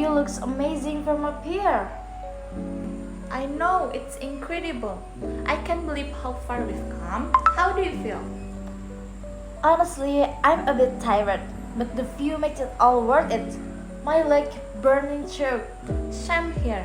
view looks amazing from up here. I know, it's incredible. I can't believe how far we've come. How do you feel? Honestly, I'm a bit tired, but the view makes it all worth it. My leg burning through. Same here.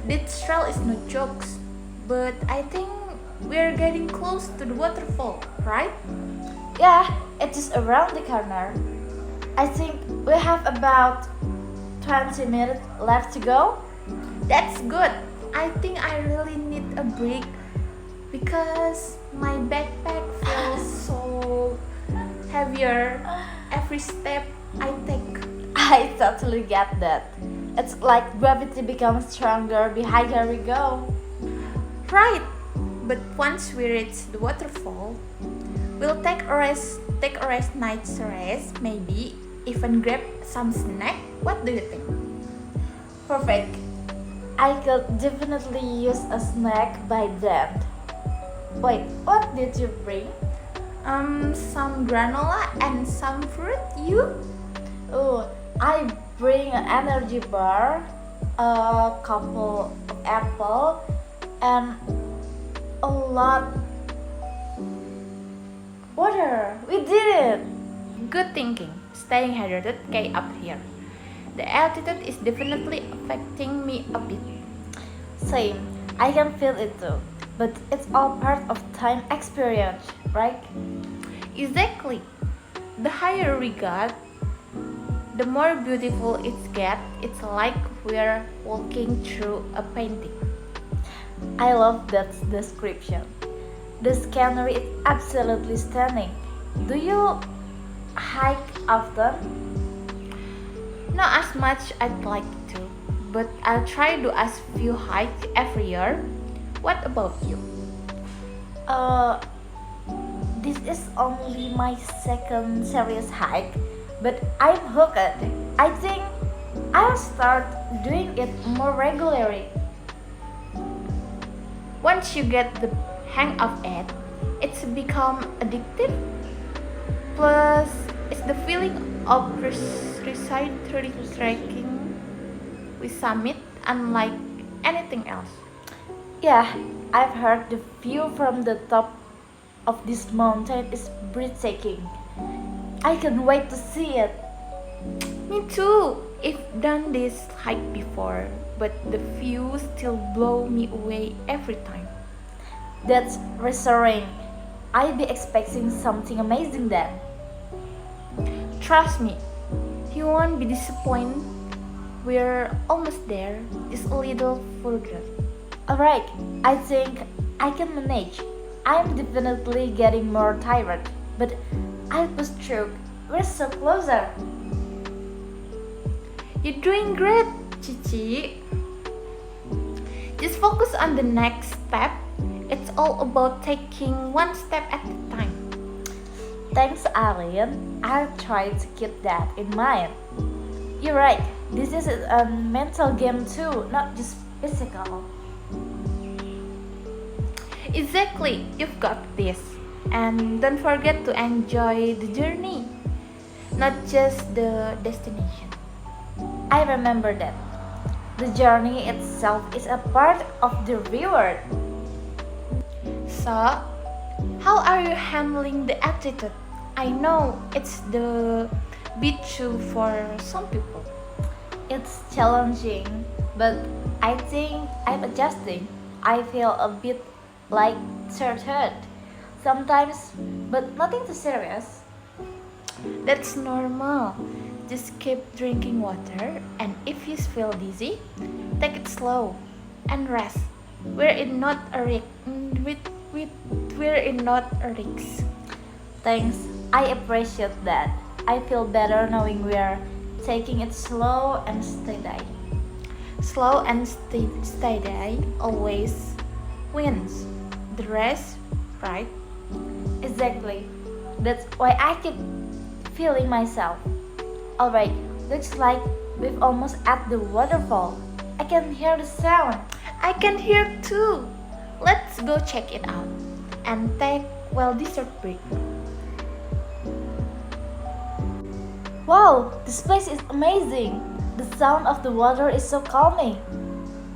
This trail is no jokes, but I think we're getting close to the waterfall, right? Yeah, it is around the corner. I think we have about 20 minutes left to go. That's good. I think I really need a break because my backpack feels so heavier every step I take. I totally get that. It's like gravity becomes stronger behind here we go. Right. But once we reach the waterfall, we'll take a rest, night's rest, maybe even grab some snack. What do you think? Perfect. I could definitely use a snack by then. Wait, what did you bring? Some granola and some fruit. You? Oh, I bring an energy bar, a couple of apple, and a lot water. We did it. Good thinking. Staying hydrated key up here. The altitude is definitely affecting me a bit. Same. I can feel it too. But it's all part of time experience, right? Exactly. The higher we got, the more beautiful it gets. It's like we're walking through a painting. I love that description. The scenery is absolutely stunning. Do you hike often? Not as much I'd like to, but I'll try to do as few hikes every year. What about you? Uh, this is only my second serious hike, but I'm hooked. I think I'll start doing it more regularly. Once you get the hang of it, it's become addictive. Plus, it's the feeling of precise trekking with summit unlike anything else. Yeah, I've heard the view from the top of this mountain is breathtaking. I can't wait to see it. Me too. I've done this hike before, but the view still blow me away every time. That's reassuring. I'd be expecting something amazing then. Trust me, you won't be disappointed. We're almost there, just a little further. Alright, I think I can manage. I'm definitely getting more tired, but I'll push through. We're so closer. You're doing great, Cici. Just focus on the next step. It's all about taking one step at a time. Thanks, Aryan. I'll try to keep that in mind. You're right. This is a mental game too, not just physical. Exactly, you've got this. And don't forget to enjoy the journey, not just the destination. I remember that. The journey itself is a part of the reward. So, how are you handling the attitude? I know it's the bit too for some people. It's challenging, but I think I'm adjusting. I feel a bit like tired sometimes, but nothing too serious. That's normal. Just keep drinking water, and if you feel dizzy, take it slow and rest. We're in not a risk. We're in not a risk. Thanks, I appreciate that. I feel better knowing we're taking it slow and steady. Slow and steady always wins. The rest, right? Exactly. That's why I keep feeling myself. Alright, looks like we've almost at the waterfall. I can hear the sound. I can hear too. Let's go check it out and take well-deserved break. Wow, this place is amazing. The sound of the water is so calming.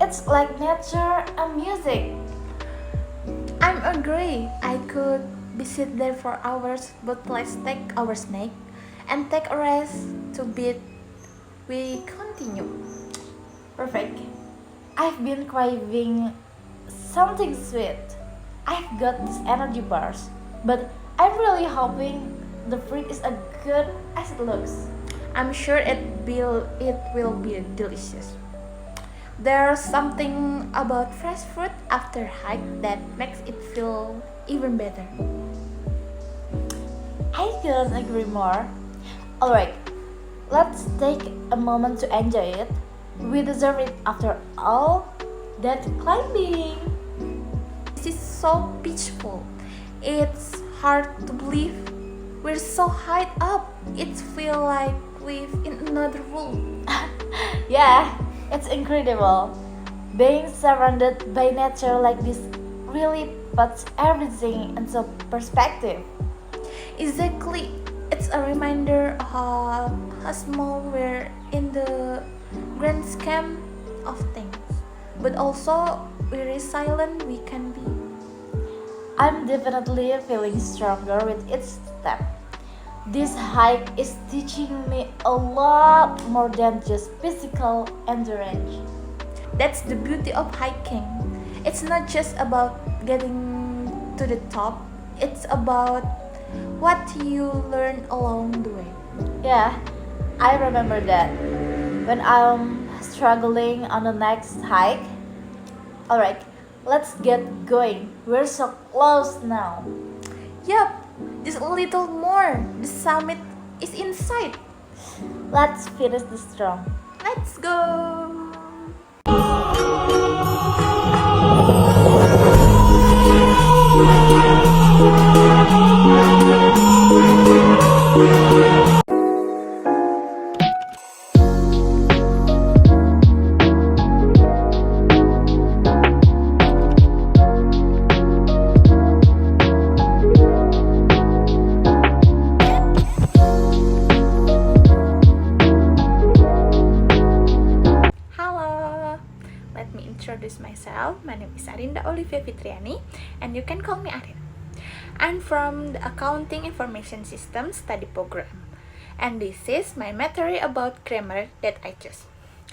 It's like nature and music. I'm agree. I could be sit there for hours, but let's take our snack and take a rest to beat. We continue. Perfect. I've been craving something sweet. I've got these energy bars, but I'm really hoping the fruit is as good as it looks. I'm sure it will be delicious. There's something about fresh fruit after hike that makes it feel even better. I couldn't agree more. Alright, let's take a moment to enjoy it. We deserve it after all that climbing. This is so peaceful. It's hard to believe we're so high up. It feels like we're in another world. Yeah, it's incredible. Being surrounded by nature like this really puts everything into perspective. Exactly. It's a reminder of how small we're in the grand scheme of things, but also we're resilient we can be. I'm definitely feeling stronger with each step. This hike is teaching me a lot more than just physical endurance. That's the beauty of hiking. It's not just about getting to the top, it's about what you learn along the way. Yeah, I remember that. When I'm struggling on the next hike. Alright, let's get going. We're so close now. Yup, just a little more. The summit is in sight. Let's finish this strong. Let's go! Halo, let me introduce myself. My name is Arinda Olivia Fitriani, and you can call me Arin. I'm from the Accounting Information System Study Program, and this is my material about grammar that I chose.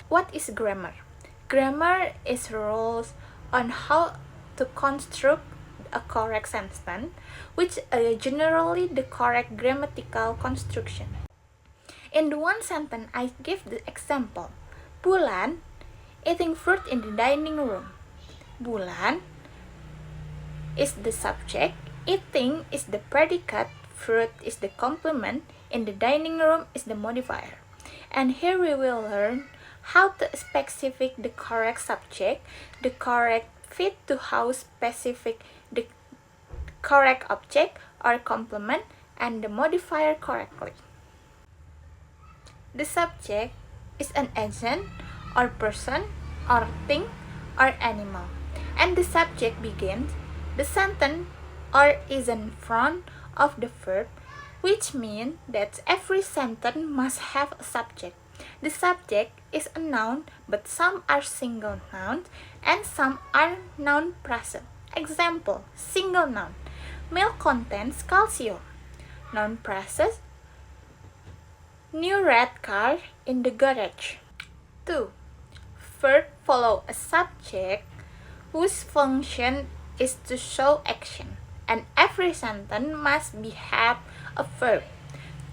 What is grammar? Grammar is rules on how to construct a correct sentence, which are generally the correct grammatical construction. In the one sentence, I give the example. Bulan eating fruit in the dining room. Bulan is the subject, eating is the predicate, fruit is the complement, in the dining room is the modifier. And here we will learn how to specify the correct subject, the correct fit to how specific the correct object or complement, and the modifier correctly. The subject is an agent or person or thing or animal, and the subject begins the sentence or is in front of the verb, which means that every sentence must have a subject. The subject is a noun, but some are single nouns and some are noun present. Example: single noun, milk contains calcium. Noun present, new red car in the garage. 2. Verb follow a subject whose function is to show action, and every sentence must have a verb.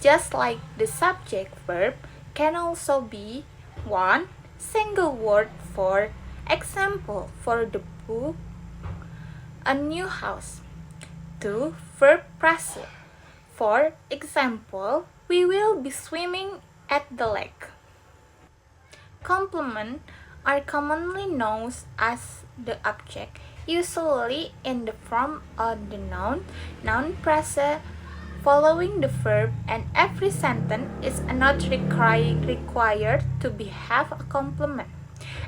Just like the subject verb can also be one single word. For example, for the book, a new house. 2. Verb present. For example, we will be swimming at the lake. Complement are commonly known as the object, usually in the form of the noun present following the verb, and every sentence is not required to have a complement.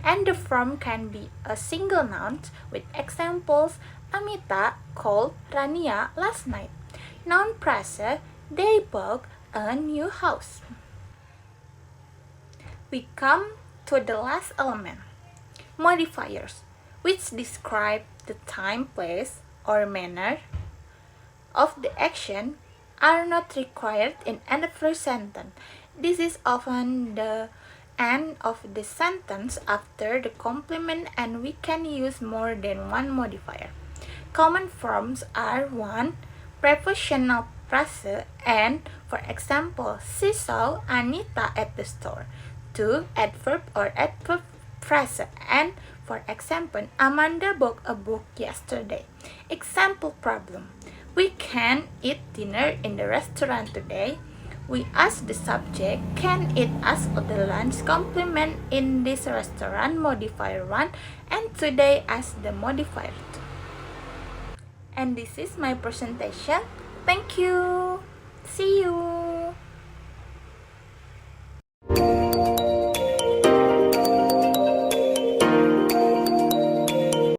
And the form can be a single noun with examples: Amita called Rania last night. Noun present, they bought a new house. we come to the last element, modifiers, which describe the time, place, or manner of the action are not required in every sentence. This is often the end of the sentence after the complement, and we can use more than one modifier. Common forms are 1. Prepositional phrase and, for example, she saw Anita at the store. 2. Adverb or adverb phrase and, for example, Amanda bought a book yesterday. Example problem. We can eat dinner in the restaurant today. We ask the subject, can it ask the lunch complement in this restaurant, modifier 1, and today ask the modifier 2. And this is my presentation. Thank you. See you.